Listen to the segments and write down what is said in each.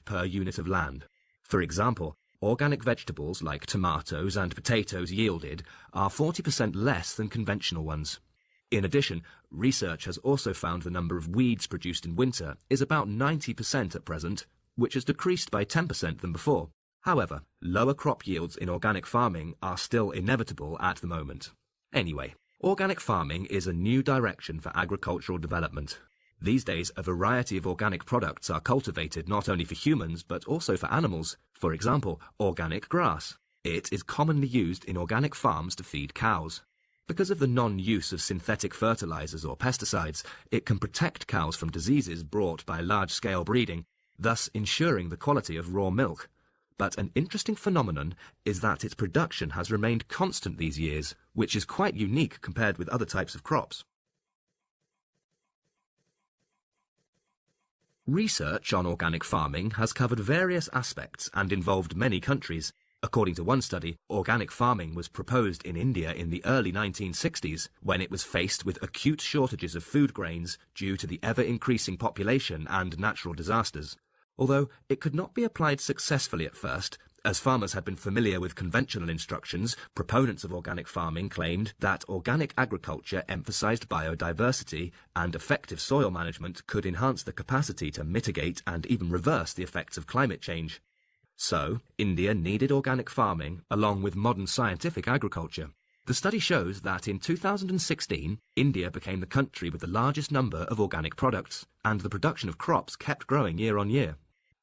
per unit of land. For example, organic vegetables like tomatoes and potatoes yielded are 40% less than conventional ones. In addition, research has also found the number of weeds produced in winter is about 90% at present, which has decreased by 10% than before. However, lower crop yields in organic farming are still inevitable at the moment. Anyway, organic farming is a new direction for agricultural development. These days, a variety of organic products are cultivated not only for humans but also for animals. For example, organic grass. It is commonly used in organic farms to feed cows. Because of the non-use of synthetic fertilizers or pesticides, it can protect cows from diseases brought by large-scale breeding, thus ensuring the quality of raw milk. But an interesting phenomenon is that its production has remained constant these years, which is quite unique compared with other types of crops. Research on organic farming has covered various aspects and involved many countries. According to one study, organic farming was proposed in India in the early 1960s, when it was faced with acute shortages of food grains due to the ever-increasing population and natural disasters. Although it could not be applied successfully at first, as farmers had been familiar with conventional instructions, proponents of organic farming claimed that organic agriculture emphasized biodiversity and effective soil management could enhance the capacity to mitigate and even reverse the effects of climate change. So, India needed organic farming along with modern scientific agriculture. The study shows that in 2016, India became the country with the largest number of organic products, and the production of crops kept growing year on year.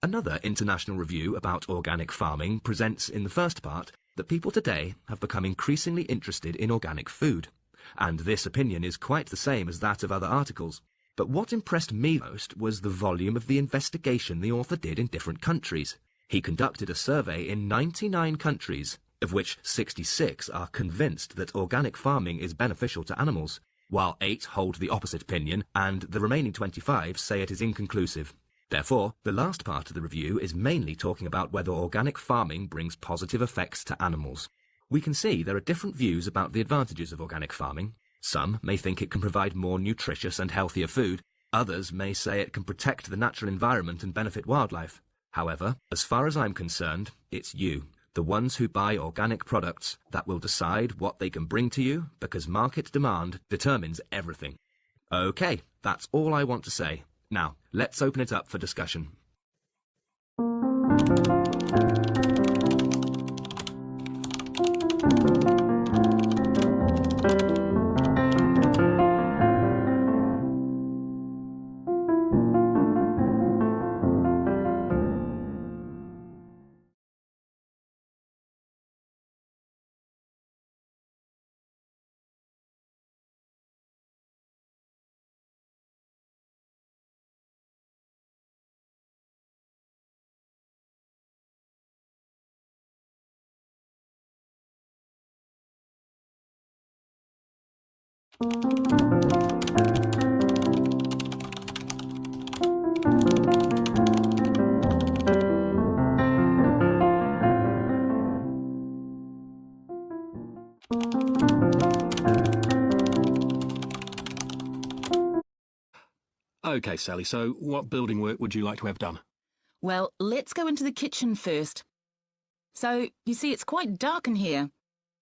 Another international review about organic farming presents in the first part that people today have become increasingly interested in organic food, and this opinion is quite the same as that of other articles. But what impressed me most was the volume of the investigation the author did in different countries. He conducted a survey in 99 countries, of which 66 are convinced that organic farming is beneficial to animals, while 8 hold the opposite opinion, and the remaining 25 say it is inconclusive. Therefore, the last part of the review is mainly talking about whether organic farming brings positive effects to animals. We can see there are different views about the advantages of organic farming. Some may think it can provide more nutritious and healthier food. Others may say it can protect the natural environment and benefit wildlife. However, as far as I'm concerned, it's you, the ones who buy organic products, that will decide what they can bring to you, because market demand determines everything. Okay, that's all I want to say. Now, let's open it up for discussion. OK, Sally, so what building work would you like to have done? Well, let's go into the kitchen first. So, you see, it's quite dark in here.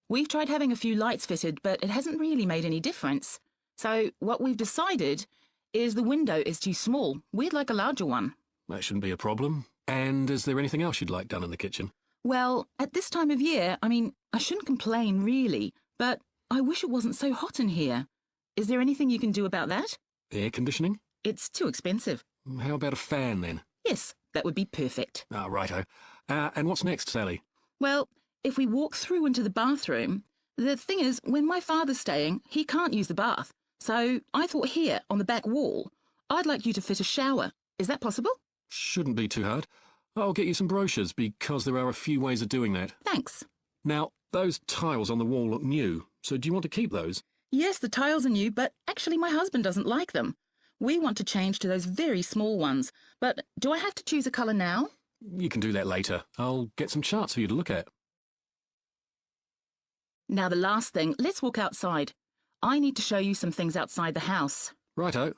We've tried having a few lights fitted, but it hasn't really made any difference. So, what we've decided is the window is too small. We'd like a larger one. That shouldn't be a problem. And is there anything else you'd like done in the kitchen? Well, at this time of year, I shouldn't complain, really, but I wish it wasn't so hot in here. Is there anything you can do about that? Air conditioning? It's too expensive. How about a fan, then? Yes, that would be perfect. Ah, righto. And what's next, Sally? Well, if we walk through into the bathroom, the thing is, when my father's staying, he can't use the bath. So I thought here, on the back wall, I'd like you to fit a shower. Is that possible? Shouldn't be too hard. I'll get you some brochures, because there are a few ways of doing that. Thanks. Now, those tiles on the wall look new, so do you want to keep those? Yes, the tiles are new, but actually my husband doesn't like them. We want to change to those very small ones, but do I have to choose a colour now? You can do that later. I'll get some charts for you to look at. Now the last thing, let's walk outside. I need to show you some things outside the house. Righto.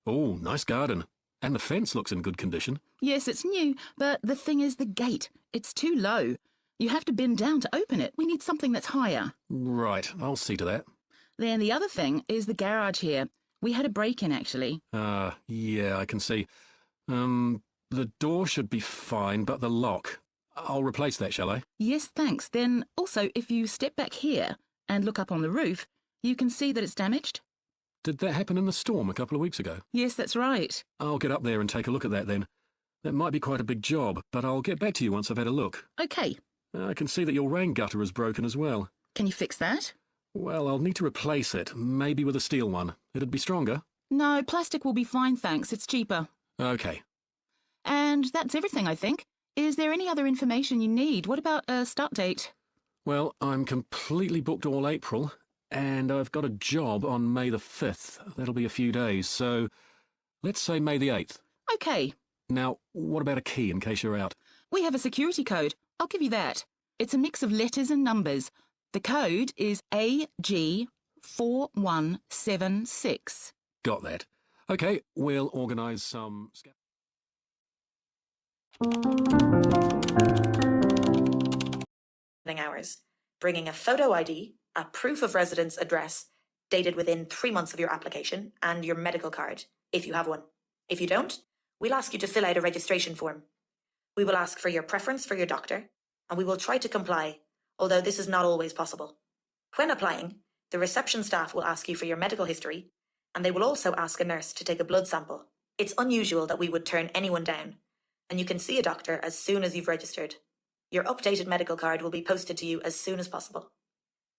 Oh, nice garden. And the fence looks in good condition. Yes, it's new, but the thing is the gate. It's too low. You have to bend down to open it. We need something that's higher. Right, I'll see to that. Then the other thing is the garage here. We had a break-in, actually. Yeah, I can see. The door should be fine, but the lock. I'll replace that, shall I? Yes, thanks. Then also, if you step back here and look up on the roof, you can see that it's damaged. Did that happen in the storm a couple of weeks ago? Yes, that's right. I'll get up there and take a look at that then. That might be quite a big job, but I'll get back to you once I've had a look. OK. I can see that your rain gutter is broken as well. Can you fix that? Well, I'll need to replace it, maybe with a steel one. It'd be stronger. No, plastic will be fine, thanks. It's cheaper. OK. And that's everything, I think. Is there any other information you need? What about a start date? Well, I'm completely booked all April, and I've got a job on May the 5th. That'll be a few days, so let's say May the 8th. OK. Now, what about a key in case you're out? We have a security code. I'll give you that. It's a mix of letters and numbers. The code is AG4176. Got that. OK, we'll organise some... hours, bringing a photo ID, a proof of residence address dated within 3 months of your application, and your medical card, if you have one. If you don't, we'll ask you to fill out a registration form. We will ask for your preference for your doctor, and we will try to comply, although this is not always possible. When applying, the reception staff will ask you for your medical history, and they will also ask a nurse to take a blood sample. It's unusual that we would turn anyone down, and you can see a doctor as soon as you've registered. Your updated medical card will be posted to you as soon as possible.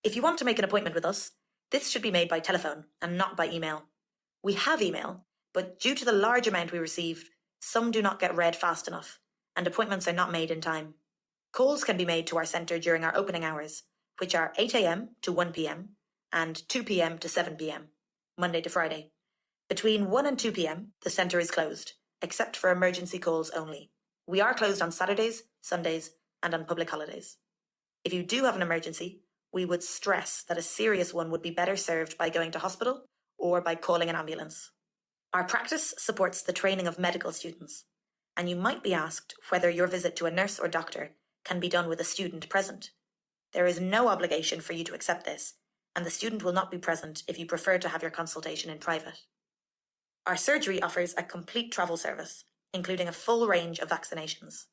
If you want to make an appointment with us, this should be made by telephone and not by email. We have email, but due to the large amount we receive, some do not get read fast enough, and appointments are not made in time. Calls can be made to our centre during our opening hours, which are 8 a.m. to 1 p.m. and 2 p.m. to 7 p.m, Monday to Friday. Between 1 and 2 p.m, the centre is closed, except for emergency calls only. We are closed on Saturdays, Sundays, and on public holidays. If you do have an emergency, we would stress that a serious one would be better served by going to hospital or by calling an ambulance. Our practice supports the training of medical students, and you might be asked whether your visit to a nurse or doctor can be done with a student present. There is no obligation for you to accept this, and the student will not be present if you prefer to have your consultation in private. Our surgery offers a complete travel service, including a full range of vaccinations.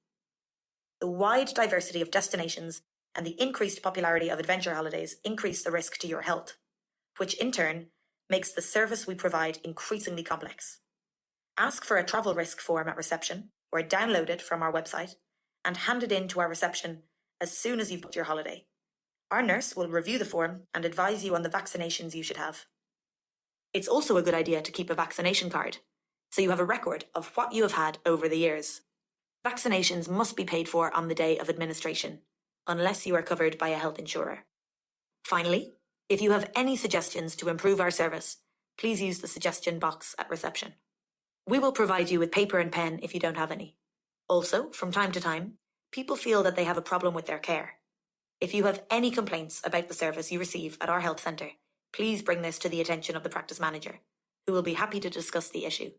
The wide diversity of destinations and the increased popularity of adventure holidays increase the risk to your health, which in turn makes the service we provide increasingly complex. Ask for a travel risk form at reception or download it from our website and hand it in to our reception as soon as you've booked your holiday. Our nurse will review the form and advise you on the vaccinations you should have. It's also a good idea to keep a vaccination card, so you have a record of what you have had over the years. Vaccinations must be paid for on the day of administration, unless you are covered by a health insurer. Finally, if you have any suggestions to improve our service, please use the suggestion box at reception. We will provide you with paper and pen if you don't have any. Also, from time to time, people feel that they have a problem with their care. If you have any complaints about the service you receive at our health centre, please bring this to the attention of the practice manager, who will be happy to discuss the issue.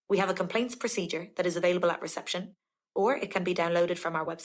We have a complaints procedure that is available at reception, or it can be downloaded from our website.